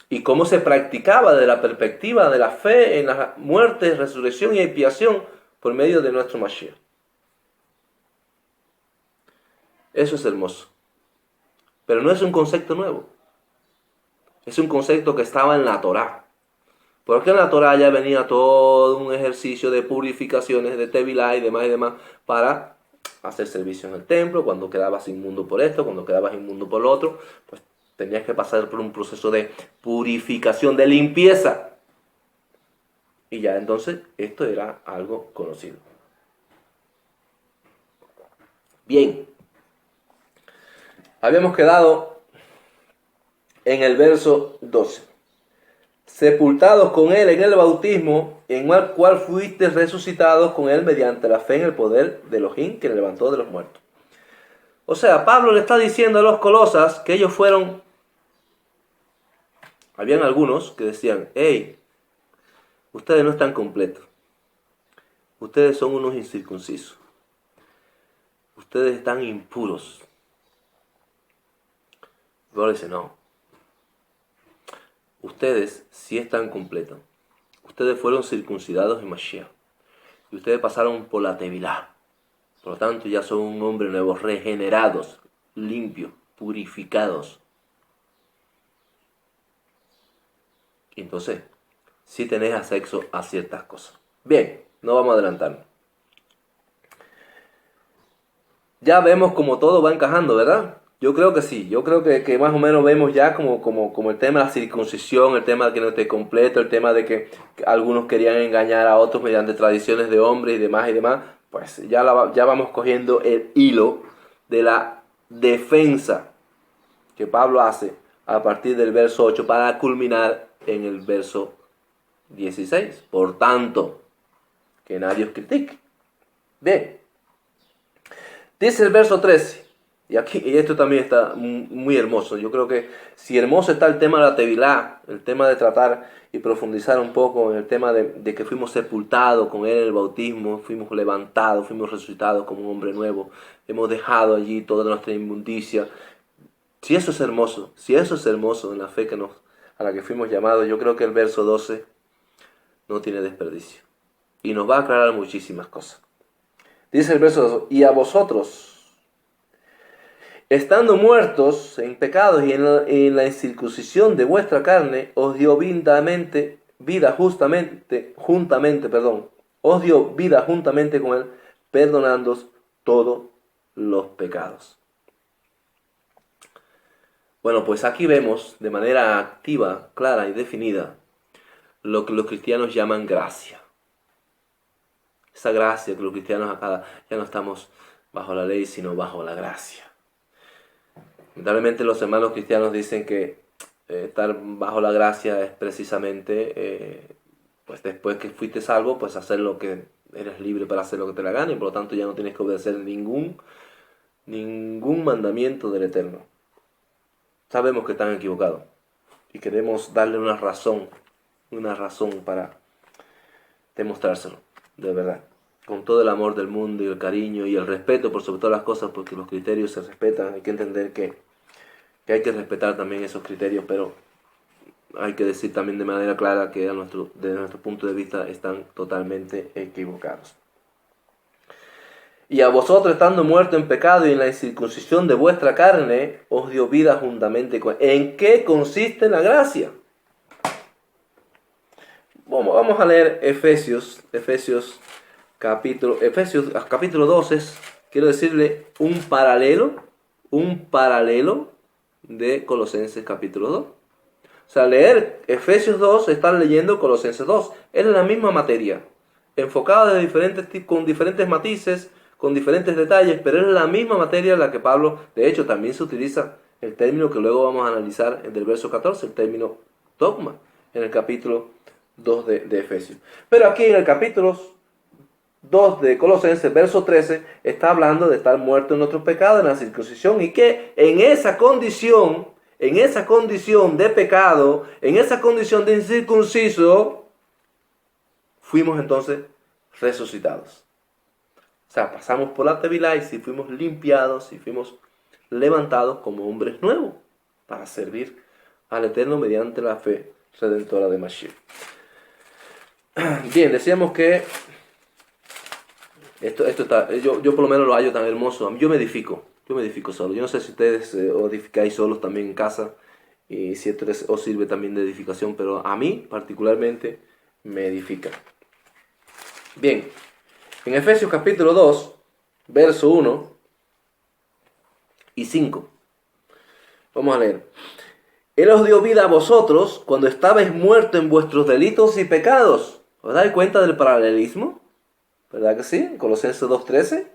Y cómo se practicaba desde la perspectiva de la fe en la muerte, resurrección y expiación por medio de nuestro Mashiach. Eso es hermoso. Pero no es un concepto nuevo. Es un concepto que estaba en la Torá. Porque en la Torá ya venía todo un ejercicio de purificaciones, de Tevilá y demás, para hacer servicio en el templo. Cuando quedabas inmundo por esto, cuando quedabas inmundo por lo otro, pues tenías que pasar por un proceso de purificación, de limpieza. Y ya entonces esto era algo conocido. Bien. Habíamos quedado en el verso 12. Sepultados con él en el bautismo, en el cual fuiste resucitados con él mediante la fe en el poder de Elohim que le levantó de los muertos. O sea, Pablo le está diciendo a los Colosas que ellos fueron. Habían algunos que decían, hey, ustedes no están completos. Ustedes son unos incircuncisos. Ustedes están impuros. Pablo dice, no. Ustedes sí están completos. Ustedes fueron circuncidados en Mashiach. Y ustedes pasaron por la Tevilá. Por lo tanto, ya son un hombre nuevo, regenerados, limpios, purificados. Y entonces, sí tenés acceso a ciertas cosas. Bien, no vamos a adelantarnos. Ya vemos como todo va encajando, ¿verdad? Yo creo que sí, yo creo que más o menos vemos ya como el tema de la circuncisión, el tema de que no esté completo, el tema de que algunos querían engañar a otros mediante tradiciones de hombres y demás, pues ya vamos cogiendo el hilo de la defensa que Pablo hace a partir del verso 8 para culminar en el verso 16. Por tanto, que nadie os critique. Bien. Dice el verso 13, y esto también está muy hermoso. Yo creo que si hermoso está el tema de la Tevilá, el tema de tratar y profundizar un poco en el tema de que fuimos sepultados con Él en el bautismo, fuimos levantados, fuimos resucitados como un hombre nuevo, hemos dejado allí toda nuestra inmundicia. Si eso es hermoso en la fe a la que fuimos llamados, yo creo que el verso 12 no tiene desperdicio y nos va a aclarar muchísimas cosas. Dice el verso 2, y a vosotros, estando muertos en pecados y en la incircuncisión de vuestra carne, os dio os dio vida juntamente con él, perdonándoos todos los pecados. Bueno, pues aquí vemos de manera activa, clara y definida lo que los cristianos llaman gracia. Esa gracia que los cristianos acá ya no estamos bajo la ley, sino bajo la gracia. Lamentablemente los hermanos cristianos dicen que estar bajo la gracia es precisamente, pues después que fuiste salvo, pues hacer lo que eres libre para hacer lo que te la gane, y por lo tanto ya no tienes que obedecer ningún mandamiento del Eterno. Sabemos que están equivocados y queremos darle una razón para demostrárselo. De verdad, con todo el amor del mundo y el cariño y el respeto por sobre todas las cosas, porque los criterios se respetan. Hay que entender que hay que respetar también esos criterios, pero hay que decir también de manera clara que desde nuestro punto de vista están totalmente equivocados. Y a vosotros, estando muertos en pecado y en la incircuncisión de vuestra carne, os dio vida juntamente con... ¿En qué consiste la gracia? Vamos a leer Efesios capítulo 2 es, quiero decirle, un paralelo de Colosenses capítulo 2. O sea, leer Efesios 2 es estar leyendo Colosenses 2. Es la misma materia, enfocada con diferentes matices, con diferentes detalles, pero es la misma materia en la que Pablo, de hecho, también se utiliza el término que luego vamos a analizar del verso 14, el término dogma, en el capítulo 2 de Efesios. Pero aquí en el capítulo 2 de Colosenses, verso 13, está hablando de estar muerto en nuestros pecados, en la circuncisión, y que en esa condición de pecado, en esa condición de incircunciso, fuimos entonces resucitados. O sea, pasamos por la Tevilá y si fuimos limpiados y fuimos levantados como hombres nuevos para servir al Eterno mediante la fe redentora de Mashiach. Bien, decíamos que esto está, yo por lo menos lo hallo tan hermoso. Yo me edifico solo. Yo no sé si ustedes os edificáis solos también en casa y si esto os sirve también de edificación, pero a mí particularmente me edifica. Bien, en Efesios capítulo 2, verso 1 y 5, vamos a leer. Él os dio vida a vosotros cuando estabais muertos en vuestros delitos y pecados. ¿Os dais cuenta del paralelismo? ¿Verdad que sí? Colosenses 2.13.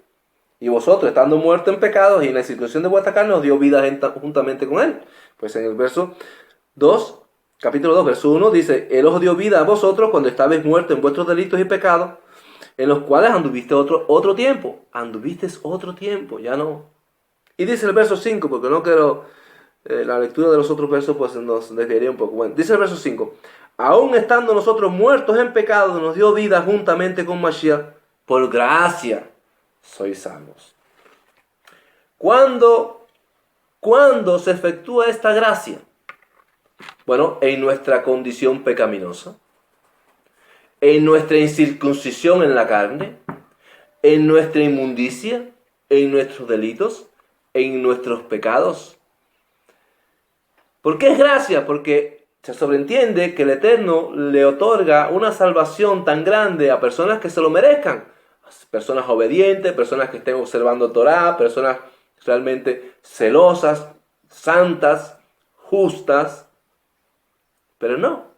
Y vosotros, estando muertos en pecados y en la circuncisión de vuestra carne, os dio vida juntamente con él. Pues en el verso 2, capítulo 2, verso 1, dice, Él os dio vida a vosotros cuando estabais muertos en vuestros delitos y pecados, en los cuales anduviste otro tiempo. Anduviste otro tiempo, ya no. Y dice el verso 5, porque no quiero... la lectura de los otros versos pues nos desviaría un poco. Bueno, dice el verso 5. Aún estando nosotros muertos en pecado, nos dio vida juntamente con Mashiach. Por gracia sois salvos. ¿Cuándo se efectúa esta gracia? Bueno, en nuestra condición pecaminosa. ¿En nuestra incircuncisión en la carne? ¿En nuestra inmundicia? ¿En nuestros delitos? ¿En nuestros pecados? ¿Por qué es gracia? Porque se sobreentiende que el Eterno le otorga una salvación tan grande a personas que se lo merezcan. Personas obedientes, personas que estén observando Torah, personas realmente celosas, santas, justas. Pero no.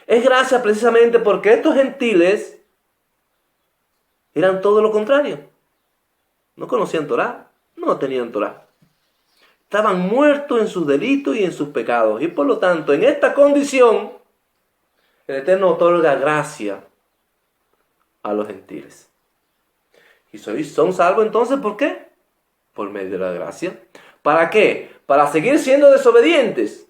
Es gracia precisamente porque estos gentiles eran todo lo contrario. No conocían Torah, no tenían Torah. Estaban muertos en sus delitos y en sus pecados. Y por lo tanto, en esta condición, el Eterno otorga gracia a los gentiles. ¿Y son salvos entonces por qué? Por medio de la gracia. ¿Para qué? Para seguir siendo desobedientes.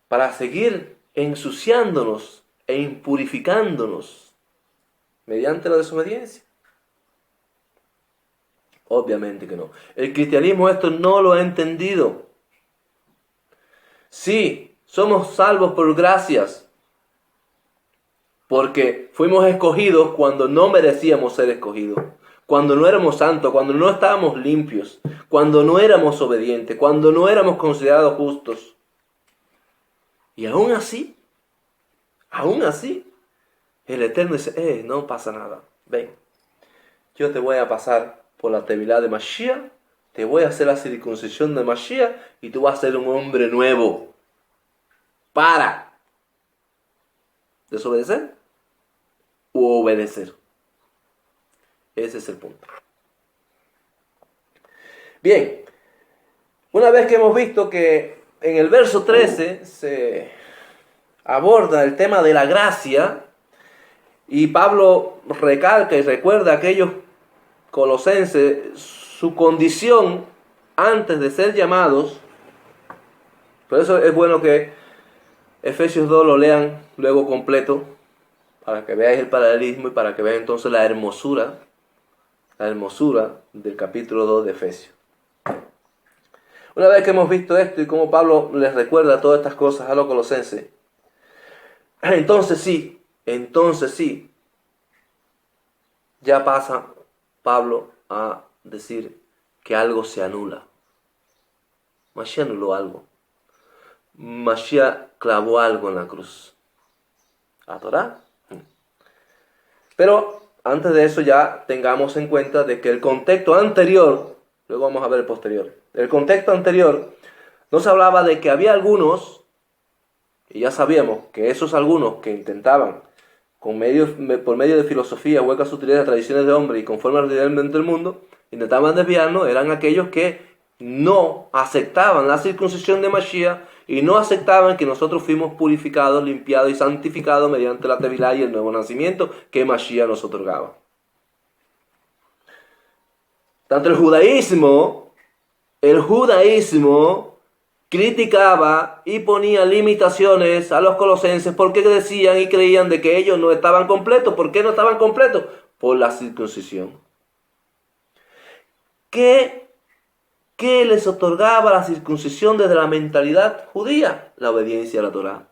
Para seguir ensuciándonos e impurificándonos mediante la desobediencia. Obviamente que no. El cristianismo esto no lo ha entendido. Sí, somos salvos por gracias, porque fuimos escogidos cuando no merecíamos ser escogidos, cuando no éramos santos, cuando no estábamos limpios, cuando no éramos obedientes, cuando no éramos considerados justos. Y aún así, el Eterno dice, no pasa nada, ven, yo te voy a pasar por la tevilá de Mashiach, te voy a hacer la circuncisión de Mashiach y tú vas a ser un hombre nuevo. Para desobedecer u obedecer. Ese es el punto. Bien, una vez que hemos visto que en el verso 13 se aborda el tema de la gracia y Pablo recalca y recuerda a aquellos colosenses su condición antes de ser llamados. Por eso es bueno que Efesios 2 lo lean luego completo, para que veáis el paralelismo y para que veáis entonces la hermosura del capítulo 2 de Efesios. Una vez que hemos visto esto y cómo Pablo les recuerda todas estas cosas a los colosenses, entonces sí, ya pasa Pablo a decir que algo se anula. Mashiach anuló algo. Mashiach clavó algo en la cruz. ¿La Torah? Pero antes de eso ya tengamos en cuenta de que el contexto anterior, luego vamos a ver el posterior, el contexto anterior nos hablaba de que había algunos, y ya sabíamos que esos algunos que intentaban por medio de filosofía, huecas sutilezas, tradiciones de hombre y conforme al ordenamiento del mundo, intentaban desviarnos, eran aquellos que no aceptaban la circuncisión de Mashiach y no aceptaban que nosotros fuimos purificados, limpiados y santificados mediante la tevilá y el nuevo nacimiento que Mashiach nos otorgaba. Tanto el judaísmo criticaba y ponía limitaciones a los colosenses porque decían y creían de que ellos no estaban completos. ¿Por qué no estaban completos? Por la circuncisión. ¿Qué les otorgaba la circuncisión desde la mentalidad judía? La obediencia a la Torah.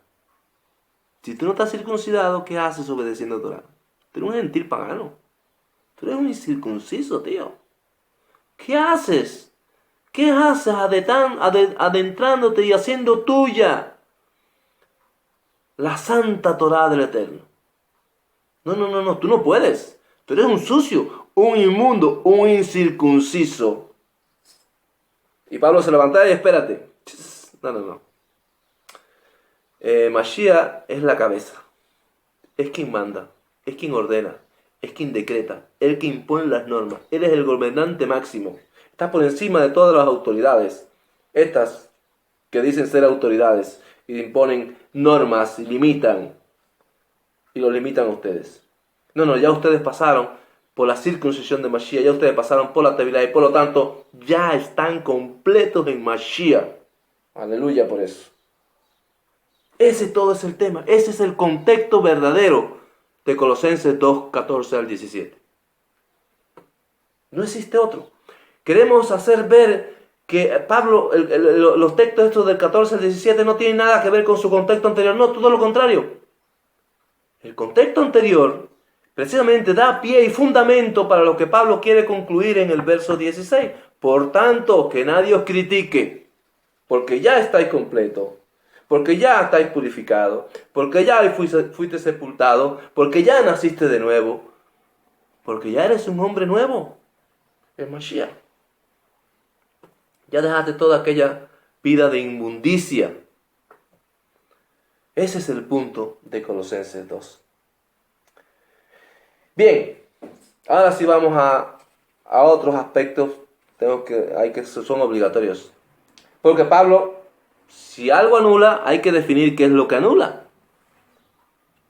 Si tú no estás circuncidado, ¿qué haces obedeciendo a la Torah? Tú eres un gentil pagano. Tú eres un incircunciso, tío. ¿Qué haces? ¿Qué haces adentrándote y haciendo tuya la santa Torah del Eterno? No, tú no puedes. Tú eres un sucio, un inmundo, un incircunciso. Y Pablo se levanta y espérate. No. Mashiach es la cabeza. Es quien manda, es quien ordena, es quien decreta, el que impone las normas. Él es el gobernante máximo. Está por encima de todas las autoridades. Estas que dicen ser autoridades y imponen normas y limitan. Y lo limitan a ustedes. No, ya ustedes pasaron por la circuncisión de Mashiach, ya ustedes pasaron por la tevilá y por lo tanto ya están completos en Mashiach. Aleluya por eso. Ese todo es el tema, ese es el contexto verdadero de Colosenses 2, 14 al 17. No existe otro. Queremos hacer ver que Pablo, los textos estos del 14 al 17 no tienen nada que ver con su contexto anterior. No, todo lo contrario. El contexto anterior precisamente da pie y fundamento para lo que Pablo quiere concluir en el verso 16. Por tanto, que nadie os critique, porque ya estáis completos, porque ya estáis purificados, porque ya fuiste sepultado, porque ya naciste de nuevo, porque ya eres un hombre nuevo, el Mashiach. Ya dejaste toda aquella vida de inmundicia. Ese es el punto de Colosenses 2. Bien, ahora sí vamos a otros aspectos que son obligatorios. Porque Pablo, si algo anula, hay que definir qué es lo que anula.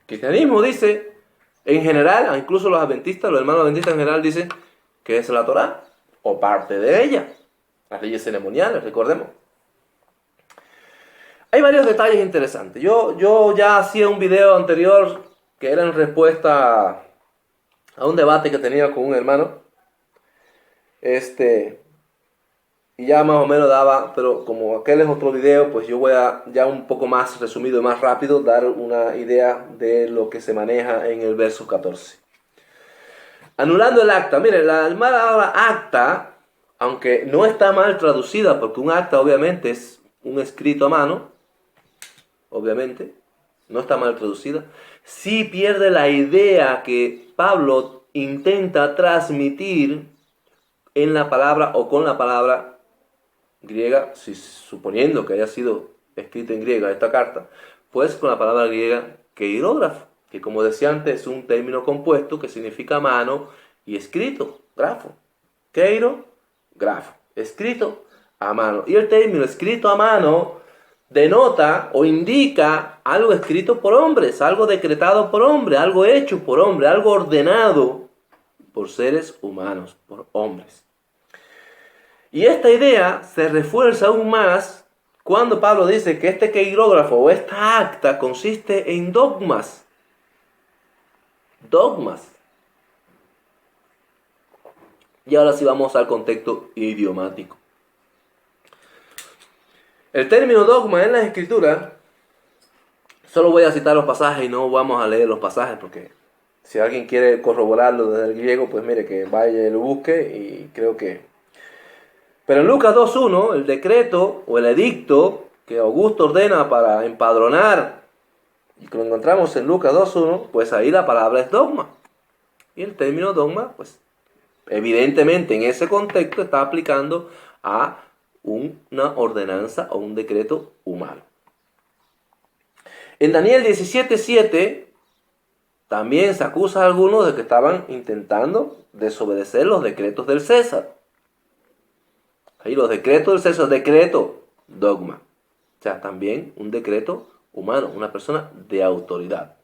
El cristianismo dice, en general, incluso los adventistas, los hermanos adventistas en general dicen que es la Torá, o parte de ella, las leyes ceremoniales, recordemos. Hay varios detalles interesantes. Yo ya hacía un video anterior que era en respuesta a un debate que tenía con un hermano. Y ya más o menos daba, pero como aquel es otro video, pues yo voy a, ya un poco más resumido y más rápido, dar una idea de lo que se maneja en el verso 14. Anulando el acta. Mire, la palabra acta, aunque no está mal traducida, porque un acta obviamente es un escrito a mano, obviamente, no está mal traducida, sí pierde la idea que Pablo intenta transmitir en la palabra o con la palabra griega, suponiendo que haya sido escrita en griega esta carta, pues con la palabra griega keirógrafo, que como decía antes es un término compuesto que significa mano y escrito, grafo. Keiro, grafo, escrito a mano. Y el término escrito a mano denota o indica algo escrito por hombres, algo decretado por hombres, algo hecho por hombres, algo ordenado por seres humanos, por hombres. Y esta idea se refuerza aún más cuando Pablo dice que este keirógrafo o esta acta consiste en dogmas. Dogmas. Y ahora sí vamos al contexto idiomático. El término dogma en la escritura, solo voy a citar los pasajes y no vamos a leer los pasajes porque si alguien quiere corroborarlo desde el griego, pues mire que vaya y lo busque y creo que... Pero en Lucas 2.1, el decreto o el edicto que Augusto ordena para empadronar, y que lo encontramos en Lucas 2.1, pues ahí la palabra es dogma. Y el término dogma, pues evidentemente en ese contexto está aplicando a una ordenanza o un decreto humano. En Daniel 17.7 también se acusa a algunos de que estaban intentando desobedecer los decretos del César. Ahí los decretos del César, decreto, dogma. O sea, también un decreto humano, una persona de autoridad.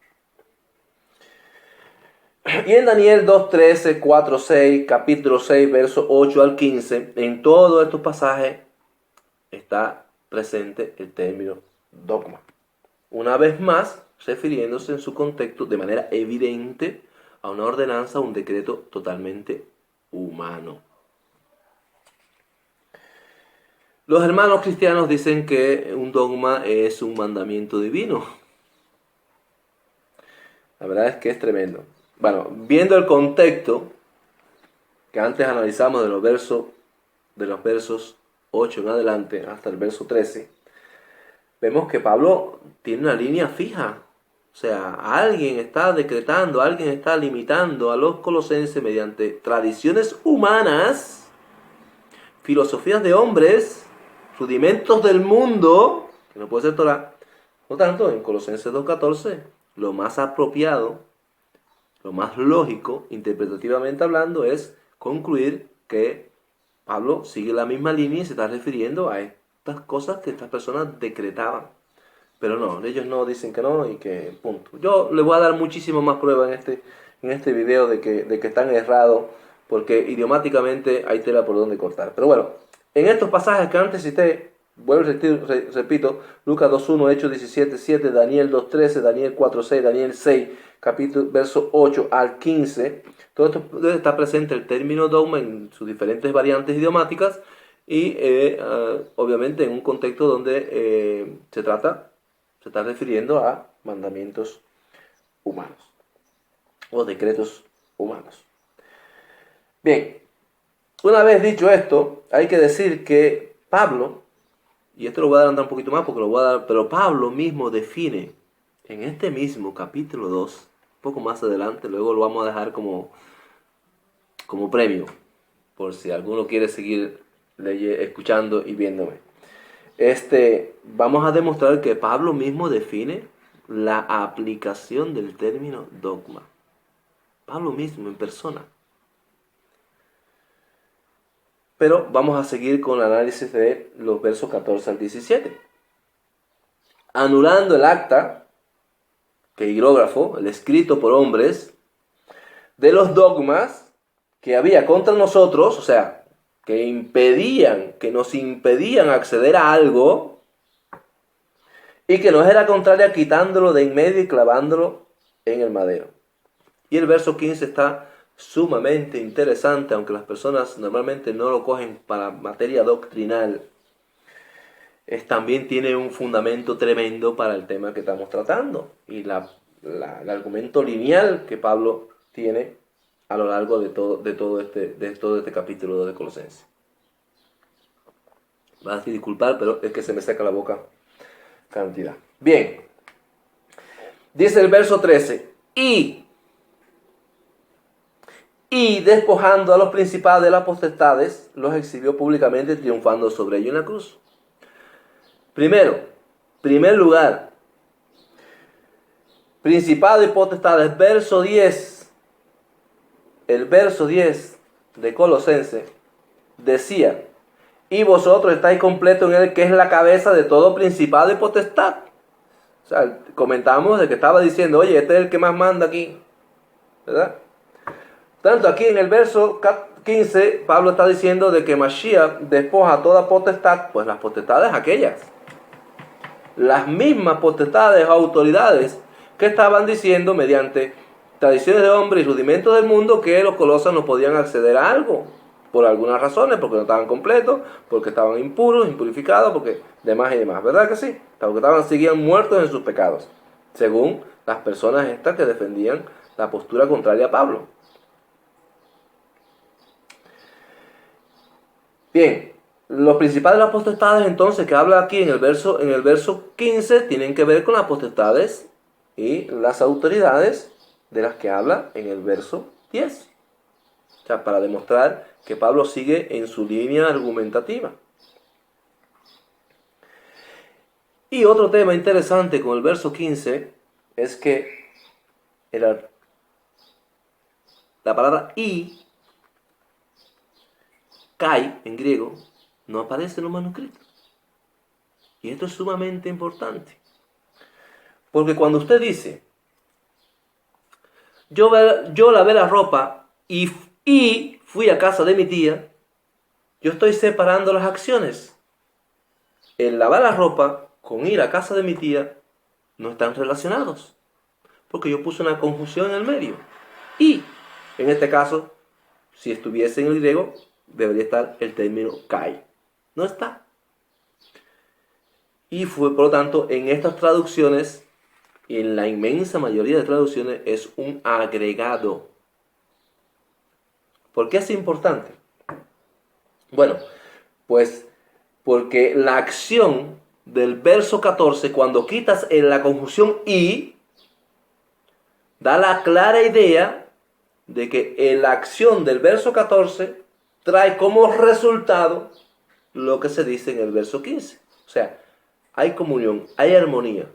Y en Daniel 2.13, 4.6, capítulo 6, verso 8 al 15, en todos estos pasajes está presente el término dogma. Una vez más, refiriéndose en su contexto de manera evidente a una ordenanza, un decreto totalmente humano. Los hermanos cristianos dicen que un dogma es un mandamiento divino. La verdad es que es tremendo. Bueno, viendo el contexto que antes analizamos de los versos 8 en adelante hasta el verso 13, vemos que Pablo tiene una línea fija. O sea, alguien está decretando, alguien está limitando a los colosenses mediante tradiciones humanas, filosofías de hombres, rudimentos del mundo, que no puede ser Torah. Por lo tanto, en Colosenses 2.14, lo más apropiado, lo más lógico, interpretativamente hablando, es concluir que Pablo sigue la misma línea y se está refiriendo a estas cosas que estas personas decretaban. Pero no, ellos no dicen que no y que punto. Yo les voy a dar muchísimo más pruebas en este video de que están errados, porque idiomáticamente hay tela por donde cortar. Pero bueno, en estos pasajes que antes cité, vuelvo y repito, Lucas 2.1, Hechos 17.7, Daniel 2.13, Daniel 4.6, Daniel 6, capítulo, verso 8 al 15, todo esto está presente el término dogma en sus diferentes variantes idiomáticas y obviamente en un contexto donde se está refiriendo a mandamientos humanos o decretos humanos. Bien, una vez dicho esto, hay que decir que Pablo, y esto lo voy a adelantar un poquito más porque lo voy a dar, pero Pablo mismo define en este mismo capítulo 2, un poco más adelante, luego lo vamos a dejar como premio, por si alguno quiere seguir escuchando y viéndome. Vamos a demostrar que Pablo mismo define la aplicación del término dogma. Pablo mismo en persona. Pero vamos a seguir con el análisis de los versos 14 al 17. Anulando el acta, queirógrafo, el escrito por hombres, de los dogmas que había contra nosotros, o sea, que nos impedían acceder a algo, y que nos era contraria, quitándolo de en medio y clavándolo en el madero. Y el verso 15 está sumamente interesante, aunque las personas normalmente no lo cogen para materia doctrinal. También tiene un fundamento tremendo para el tema que estamos tratando y el argumento lineal que Pablo tiene a lo largo de todo este capítulo de Colosenses. Vas a disculpar, pero es que se me seca la boca cantidad. Bien, dice el verso 13, y despojando a los principados de las potestades, los exhibió públicamente, triunfando sobre ellos en la cruz. Primer lugar, principado y potestades, verso 10. El verso 10 de Colosenses decía: y vosotros estáis completos en él, que es la cabeza de todo principado y potestad. O sea, comentamos de que estaba diciendo, oye, este es el que más manda aquí, ¿verdad? Tanto aquí en el verso 15, Pablo está diciendo de que Mashiach despoja toda potestad, pues las potestades aquellas. Las mismas potestades o autoridades que estaban diciendo mediante tradiciones de hombre y rudimentos del mundo que los colosos no podían acceder a algo. Por algunas razones, porque no estaban completos, porque estaban impuros, impurificados, porque demás y demás. ¿Verdad que sí? Porque seguían muertos en sus pecados, según las personas estas que defendían la postura contraria a Pablo. Bien, los principales de las potestades entonces que habla aquí en el verso 15 tienen que ver con las potestades y las autoridades de las que habla en el verso 10. O sea, para demostrar que Pablo sigue en su línea argumentativa. Y otro tema interesante con el verso 15 es que la palabra kai en griego no aparece en los manuscritos. Y esto es sumamente importante. Porque cuando usted dice, yo lavé la ropa y fui a casa de mi tía, yo estoy separando las acciones. El lavar la ropa con ir a casa de mi tía no están relacionados. Porque yo puse una conjunción en el medio. Y, en este caso, si estuviese en el griego, debería estar el término kai. No está. Y fue, por lo tanto, en estas traducciones, y en la inmensa mayoría de traducciones, es un agregado. ¿Por qué es importante? Bueno, pues porque la acción del verso 14, cuando quitas en la conjunción y, da la clara idea de que la acción del verso 14 trae como resultado lo que se dice en el verso 15. O sea, hay comunión, hay armonía.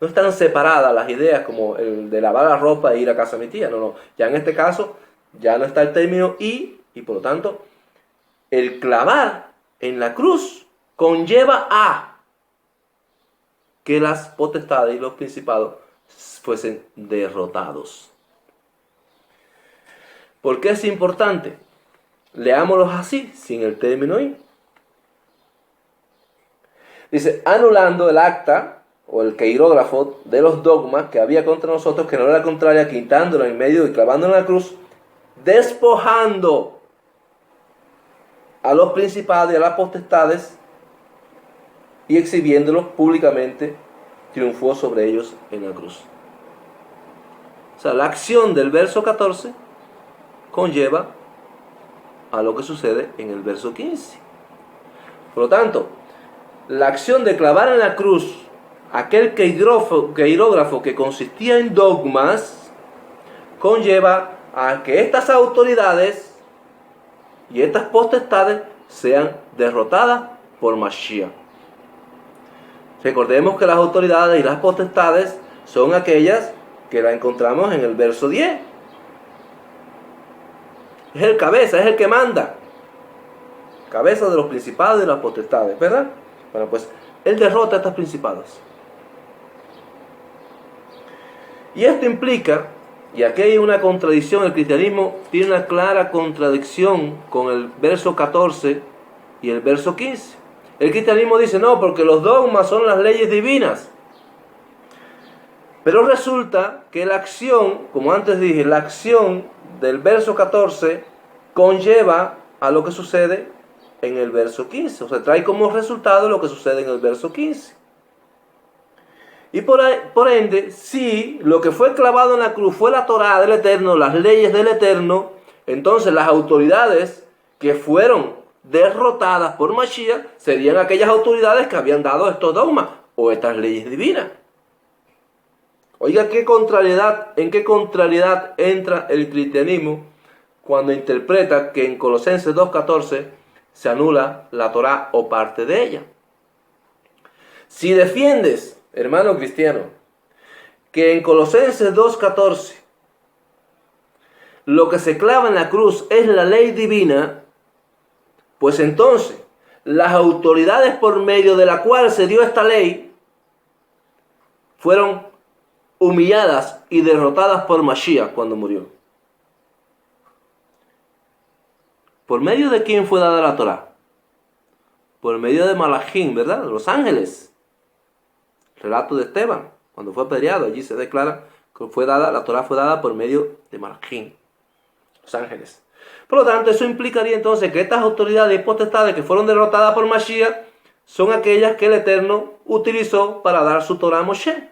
No están separadas las ideas como el de lavar la ropa e ir a casa de mi tía. No. Ya en este caso, ya no está el término y por lo tanto, el clavar en la cruz conlleva a que las potestades y los principados fuesen derrotados. ¿Por qué es importante? Leámoslos así, sin el término y. Dice, anulando el acta o el queirógrafo de los dogmas que había contra nosotros, que no era contraria, quitándolo en medio y clavándolo en la cruz, despojando a los principados y a las potestades y exhibiéndolos públicamente, triunfó sobre ellos en la cruz. sea, la acción del verso 14 conlleva a lo que sucede en el verso 15. Por lo tanto, la acción de clavar en la cruz aquel queirógrafo que consistía en dogmas conlleva a que estas autoridades y estas potestades sean derrotadas por Mashiach. Recordemos que las autoridades y las potestades son aquellas que la encontramos en el verso 10. Es el cabeza, es el que manda. Cabeza de los principados y de las potestades, ¿verdad? Bueno, pues él derrota a estas principados. Y esto implica, y aquí hay una contradicción, el cristianismo tiene una clara contradicción con el verso 14 y el verso 15. El cristianismo dice, no, porque los dogmas son las leyes divinas. Pero resulta que la acción, como antes dije, la acción del verso 14 conlleva a lo que sucede en el verso 15. O sea, trae como resultado lo que sucede en el verso 15. Y por ende, si lo que fue clavado en la cruz fue la Torá del Eterno, las leyes del Eterno, entonces las autoridades que fueron derrotadas por Mashiach serían aquellas autoridades que habían dado estos dogmas o estas leyes divinas. Oiga, ¿en qué contrariedad entra el cristianismo cuando interpreta que en Colosenses 2:14 se anula la Torá o parte de ella? Si defiendes, hermano cristiano, que en Colosenses 2:14 lo que se clava en la cruz es la ley divina, pues entonces las autoridades por medio de la cual se dio esta ley fueron humilladas y derrotadas por Mashiach cuando murió. ¿Por medio de quién fue dada la Torá? Por medio de Malachim, ¿verdad? De los ángeles. Relato de Esteban, cuando fue apedreado, allí se declara que la Torá fue dada por medio de Malachim, los ángeles. Por lo tanto, eso implicaría entonces que estas autoridades y potestades que fueron derrotadas por Mashiach son aquellas que el Eterno utilizó para dar su Torá a Moshe.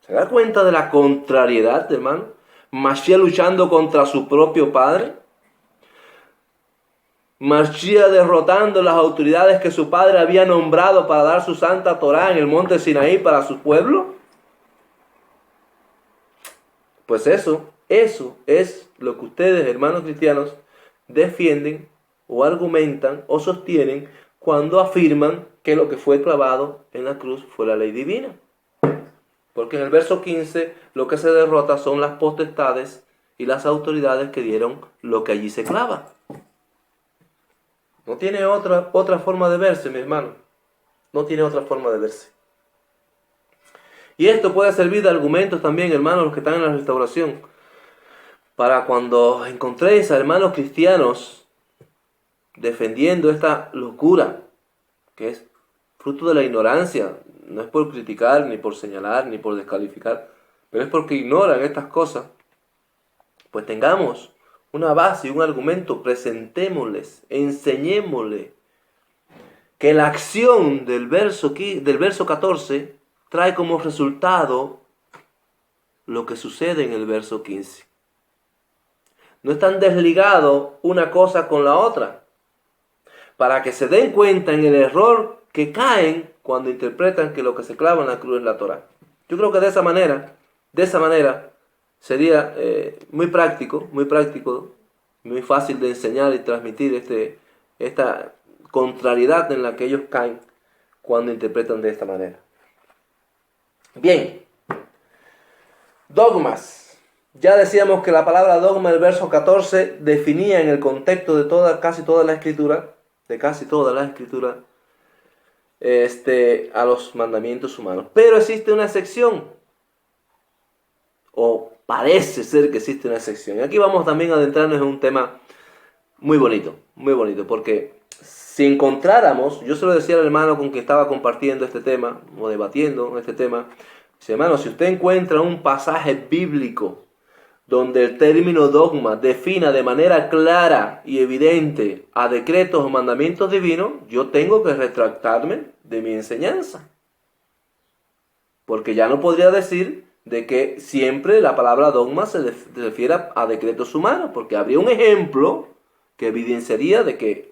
¿Se da cuenta de la contrariedad, hermano? Mashiach luchando contra su propio padre. Mashiach derrotando las autoridades que su padre había nombrado para dar su santa Torá en el monte Sinaí para su pueblo. Pues eso es lo que ustedes, hermanos cristianos, defienden o argumentan o sostienen cuando afirman que lo que fue clavado en la cruz fue la ley divina. Porque en el verso 15 lo que se derrota son las potestades y las autoridades que dieron lo que allí se clava. No tiene otra forma de verse, mi hermano. No tiene otra forma de verse. Y esto puede servir de argumentos también, hermanos, los que están en la restauración, para cuando encontréis a hermanos cristianos defendiendo esta locura, que es fruto de la ignorancia. No es por criticar, ni por señalar, ni por descalificar, pero es porque ignoran estas cosas. Pues tengamos una base y un argumento, presentémosles, enseñémosles que la acción del verso 14 trae como resultado lo que sucede en el verso 15. No están desligados una cosa con la otra, para que se den cuenta en el error que caen cuando interpretan que lo que se clava en la cruz es la Torá. Yo creo que de esa manera sería muy práctico, muy fácil de enseñar y transmitir esta contrariedad en la que ellos caen cuando interpretan de esta manera. Bien, dogmas. Ya decíamos que la palabra dogma del verso 14 definía en el contexto de casi toda la escritura, a los mandamientos humanos. Pero existe una excepción, o parece ser que existe una excepción. Y aquí vamos también a adentrarnos en un tema muy bonito, porque si encontráramos, yo se lo decía al hermano con quien estaba compartiendo este tema, o debatiendo este tema, dice, hermano, si usted encuentra un pasaje bíblico donde el término dogma defina de manera clara y evidente a decretos o mandamientos divinos, yo tengo que retractarme de mi enseñanza. Porque ya no podría decir de que siempre la palabra dogma se refiere a decretos humanos, porque habría un ejemplo que evidenciaría de que